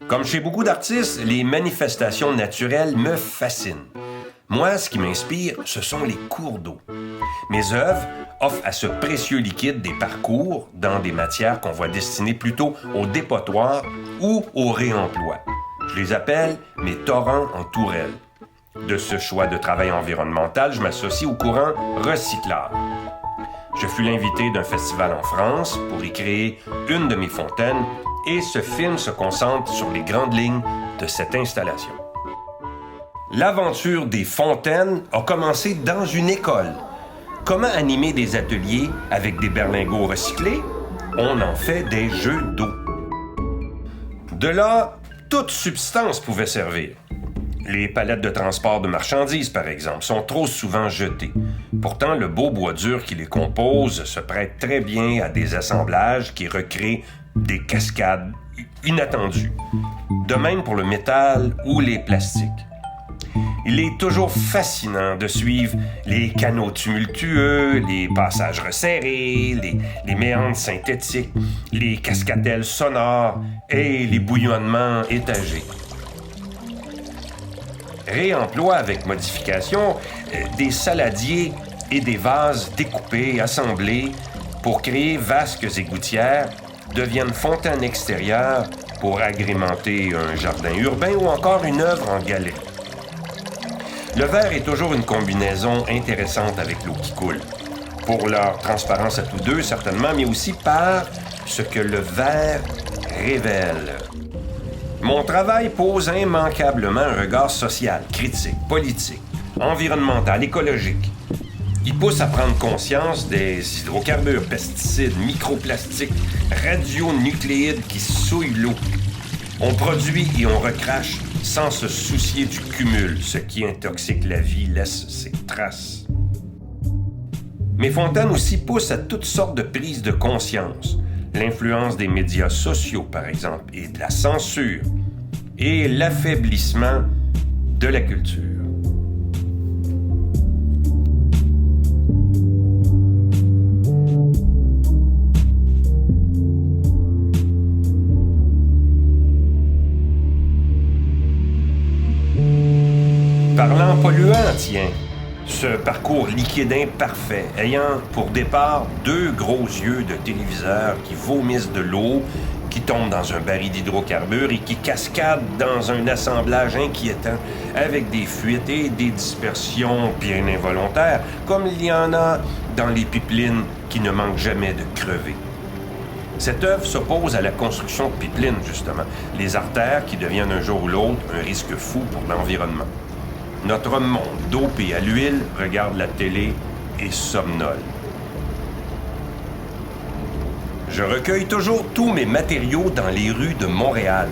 Comme chez beaucoup d'artistes, les manifestations naturelles me fascinent. Moi, ce qui m'inspire, ce sont les cours d'eau. Mes œuvres offrent à ce précieux liquide des parcours dans des matières qu'on voit destinées plutôt au dépotoir ou au réemploi. Je les appelle mes torrents en tourelle. De ce choix de travail environnemental, je m'associe au courant recyclage. Je fus l'invité d'un festival en France pour y créer une de mes fontaines et ce film se concentre sur les grandes lignes de cette installation. L'aventure des fontaines a commencé dans une école. Comment animer des ateliers avec des berlingots recyclés? On en fait des jeux d'eau. De là, toute substance pouvait servir. Les palettes de transport de marchandises, par exemple, sont trop souvent jetées. Pourtant, le beau bois dur qui les compose se prête très bien à des assemblages qui recréent des cascades inattendues. De même pour le métal ou les plastiques. Il est toujours fascinant de suivre les canaux tumultueux, les passages resserrés, les méandres synthétiques, les cascadelles sonores et les bouillonnements étagés. Réemploi avec modification, des saladiers et des vases découpés, assemblés pour créer vasques et gouttières deviennent fontaines extérieures pour agrémenter un jardin urbain ou encore une œuvre en galets. Le verre est toujours une combinaison intéressante avec l'eau qui coule. Pour leur transparence à tous deux, certainement, mais aussi par ce que le verre révèle. Mon travail pose immanquablement un regard social, critique, politique, environnemental, écologique. Il pousse à prendre conscience des hydrocarbures, pesticides, microplastiques, radionucléides qui souillent l'eau. On produit et on recrache sans se soucier du cumul. Ce qui intoxique la vie laisse ses traces. Mes fontaines aussi poussent à toutes sortes de prises de conscience. L'influence des médias sociaux, par exemple, et de la censure, et l'affaiblissement de la culture. Parlant polluant, tiens, ce parcours liquide imparfait, ayant pour départ deux gros yeux de téléviseur qui vomissent de l'eau, qui tombent dans un baril d'hydrocarbures et qui cascadent dans un assemblage inquiétant avec des fuites et des dispersions bien involontaires, comme il y en a dans les pipelines qui ne manquent jamais de crever. Cette œuvre s'oppose à la construction de pipelines, justement, les artères qui deviennent un jour ou l'autre un risque fou pour l'environnement. Notre monde dopé à l'huile regarde la télé et somnole. Je recueille toujours tous mes matériaux dans les rues de Montréal.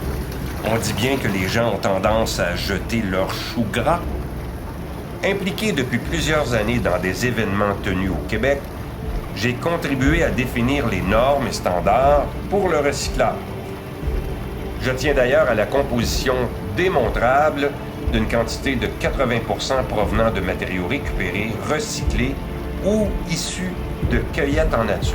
On dit bien que les gens ont tendance à jeter leurs choux gras. Impliqué depuis plusieurs années dans des événements tenus au Québec, j'ai contribué à définir les normes et standards pour le recyclage. Je tiens d'ailleurs à la composition démontrable d'une quantité de 80% provenant de matériaux récupérés, recyclés ou issus de cueillettes en nature.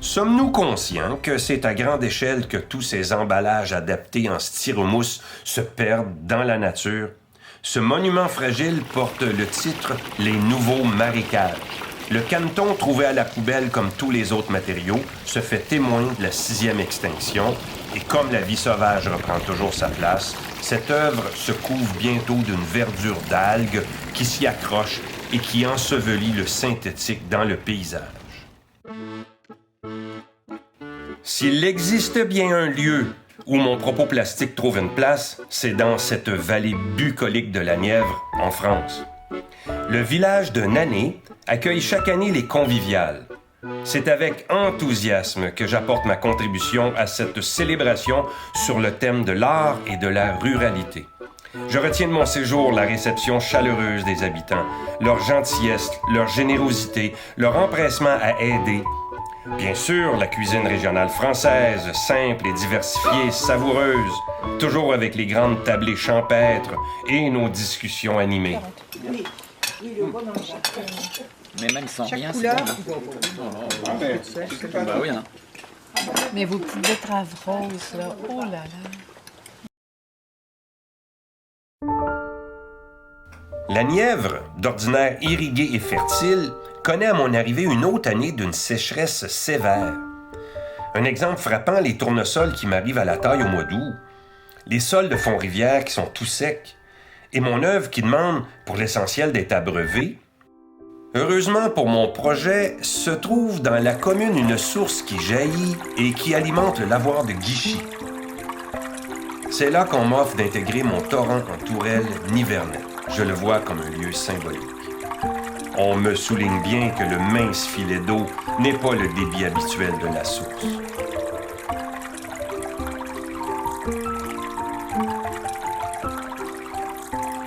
Sommes-nous conscients que c'est à grande échelle que tous ces emballages adaptés en styromousse se perdent dans la nature? Ce monument fragile porte le titre « Les nouveaux marécages ». Le canneton, trouvé à la poubelle comme tous les autres matériaux, se fait témoin de la 6e extinction et comme la vie sauvage reprend toujours sa place, cette œuvre se couvre bientôt d'une verdure d'algues qui s'y accroche et qui ensevelit le synthétique dans le paysage. S'il existe bien un lieu où mon propos plastique trouve une place, c'est dans cette vallée bucolique de la Nièvre, en France. Le village de Nané accueille chaque année les conviviales. C'est avec enthousiasme que j'apporte ma contribution à cette célébration sur le thème de l'art et de la ruralité. Je retiens de mon séjour la réception chaleureuse des habitants, leur gentillesse, leur générosité, leur empressement à aider. Bien sûr, la cuisine régionale française, simple et diversifiée, savoureuse, toujours avec les grandes tablées champêtres et nos discussions animées. Mais même sans rien, couleur. c'est bon. Bah oui, hein. Mais vos petites betteraves roses, là, oh là là. La Nièvre, d'ordinaire irriguée et fertile, connaît à mon arrivée une autre année d'une sécheresse sévère. Un exemple frappant, les tournesols qui m'arrivent à la taille au mois d'août, les sols de Font-Rivière qui sont tout secs, et mon œuvre qui demande, pour l'essentiel, d'être abreuvée. Heureusement pour mon projet, se trouve dans la commune une source qui jaillit et qui alimente le lavoir de Guichy. C'est là qu'on m'offre d'intégrer mon torrent en tourelle nivernais. Je le vois comme un lieu symbolique. On me souligne bien que le mince filet d'eau n'est pas le débit habituel de la source.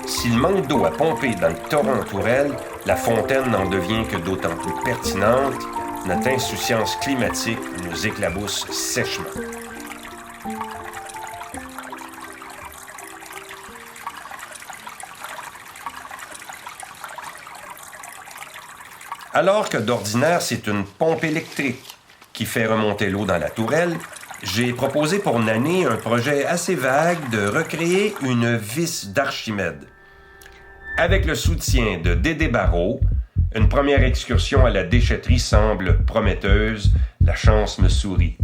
S'il manque d'eau à pomper dans le torrent en tourelle, la fontaine n'en devient que d'autant plus pertinente. Notre insouciance climatique nous éclabousse sèchement. Alors que d'ordinaire, c'est une pompe électrique qui fait remonter l'eau dans la tourelle, j'ai proposé pour Nané un projet assez vague de recréer une vis d'Archimède. Avec le soutien de Dédé Barrault, une première excursion à la déchetterie semble prometteuse, la chance me sourit.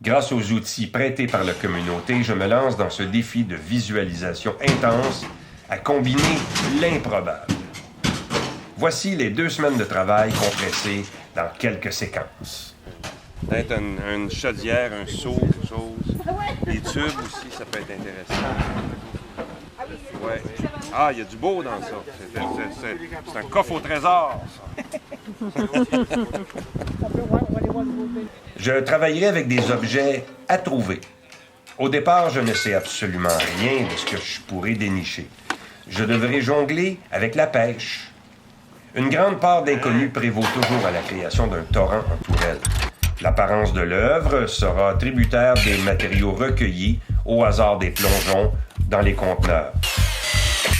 Grâce aux outils prêtés par la communauté, je me lance dans ce défi de visualisation intense à combiner l'improbable. Voici les 2 semaines de travail compressées dans quelques séquences. Peut-être une chaudière, un seau, quelque chose. Des tubes aussi, ça peut être intéressant. Ouais. Ah, il y a du beau dans ça. C'est un coffre au trésor, ça. Je travaillerai avec des objets à trouver. Au départ, je ne sais absolument rien de ce que je pourrais dénicher. Je devrais jongler avec la pêche. Une grande part d'inconnu prévaut toujours à la création d'un torrent en tourelle. L'apparence de l'œuvre sera tributaire des matériaux recueillis au hasard des plongeons dans les conteneurs.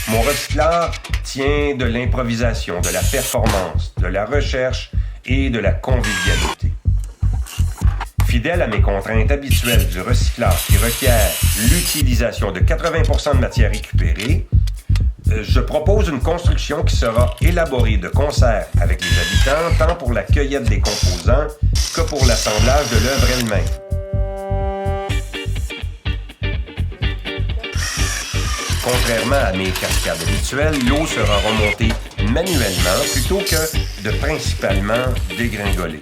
Mon recyclage tient de l'improvisation, de la performance, de la recherche et de la convivialité. Fidèle à mes contraintes habituelles du recyclage qui requiert l'utilisation de 80% de matières récupérées, je propose une construction qui sera élaborée de concert avec les habitants, tant pour la cueillette des composants que pour l'assemblage de l'œuvre elle-même. Contrairement à mes cascades habituelles, l'eau sera remontée manuellement plutôt que de principalement dégringoler.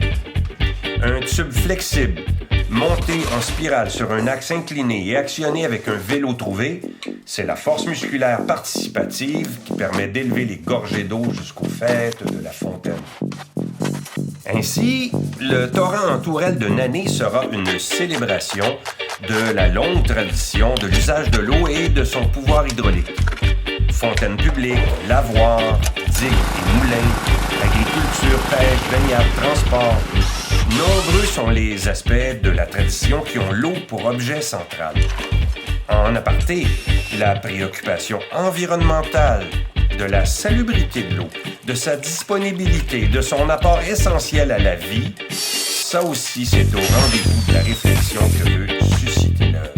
Un tube flexible, monté en spirale sur un axe incliné et actionné avec un vélo trouvé, c'est la force musculaire participative qui permet d'élever les gorgées d'eau jusqu'au faîte de la fontaine. Ainsi, le torrent en tourelle de Nané sera une célébration de la longue tradition de l'usage de l'eau et de son pouvoir hydraulique. Fontaines publiques, lavoirs, digues et moulins, agriculture, pêche, baignade, transport. Nombreux sont les aspects de la tradition qui ont l'eau pour objet central. En aparté, la préoccupation environnementale, de la salubrité de l'eau, de sa disponibilité, de son apport essentiel à la vie, ça aussi c'est au rendez-vous de la réflexion que veut susciter l'œuvre.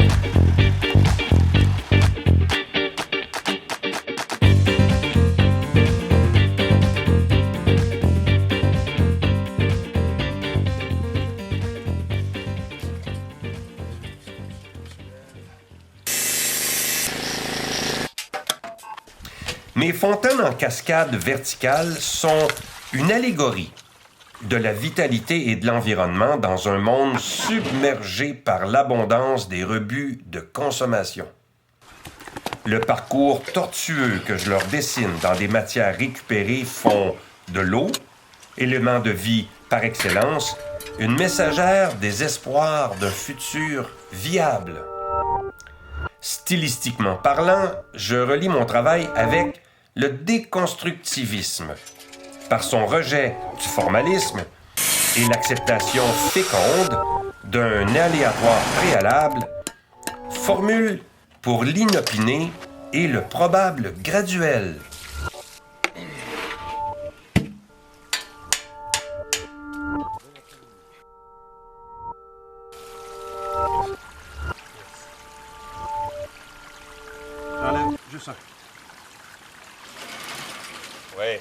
Mes fontaines en cascade verticale sont une allégorie de la vitalité et de l'environnement dans un monde submergé par l'abondance des rebuts de consommation. Le parcours tortueux que je leur dessine dans des matières récupérées font de l'eau, élément de vie par excellence, une messagère des espoirs d'un futur viable. Stylistiquement parlant, je relie mon travail avec le déconstructivisme, par son rejet du formalisme et l'acceptation féconde d'un aléatoire préalable, formule pour l'inopiné et le probable graduel. Enlève juste un. Ouais.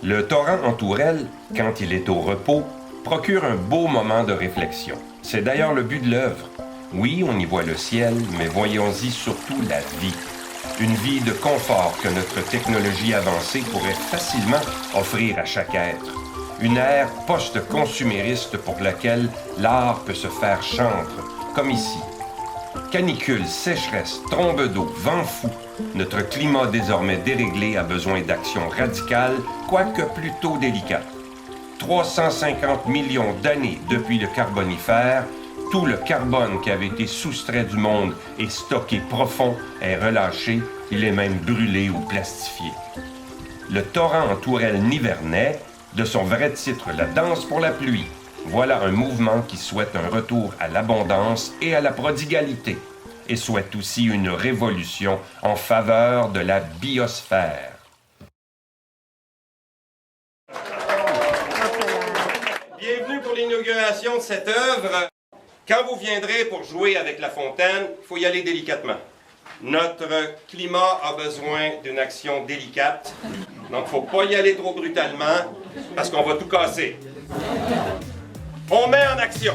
Le torrent en tourelle, quand il est au repos, procure un beau moment de réflexion. C'est d'ailleurs le but de l'œuvre. Oui, on y voit le ciel, mais voyons-y surtout la vie. Une vie de confort que notre technologie avancée pourrait facilement offrir à chaque être. Une ère post-consumériste pour laquelle l'art peut se faire chantre, comme ici. Canicule, sécheresse, trombe d'eau, vent fou, notre climat désormais déréglé a besoin d'actions radicales, quoique plutôt délicates. 350 millions d'années depuis le Carbonifère, tout le carbone qui avait été soustrait du monde et stocké profond est relâché, il est même brûlé ou plastifié. Le torrent en tourelle nivernais, de son vrai titre La danse pour la pluie, voilà un mouvement qui souhaite un retour à l'abondance et à la prodigalité, et souhaite aussi une révolution en faveur de la biosphère. Bienvenue pour l'inauguration de cette œuvre. Quand vous viendrez pour jouer avec la fontaine, il faut y aller délicatement. Notre climat a besoin d'une action délicate, donc il ne faut pas y aller trop brutalement, parce qu'on va tout casser. On met en action.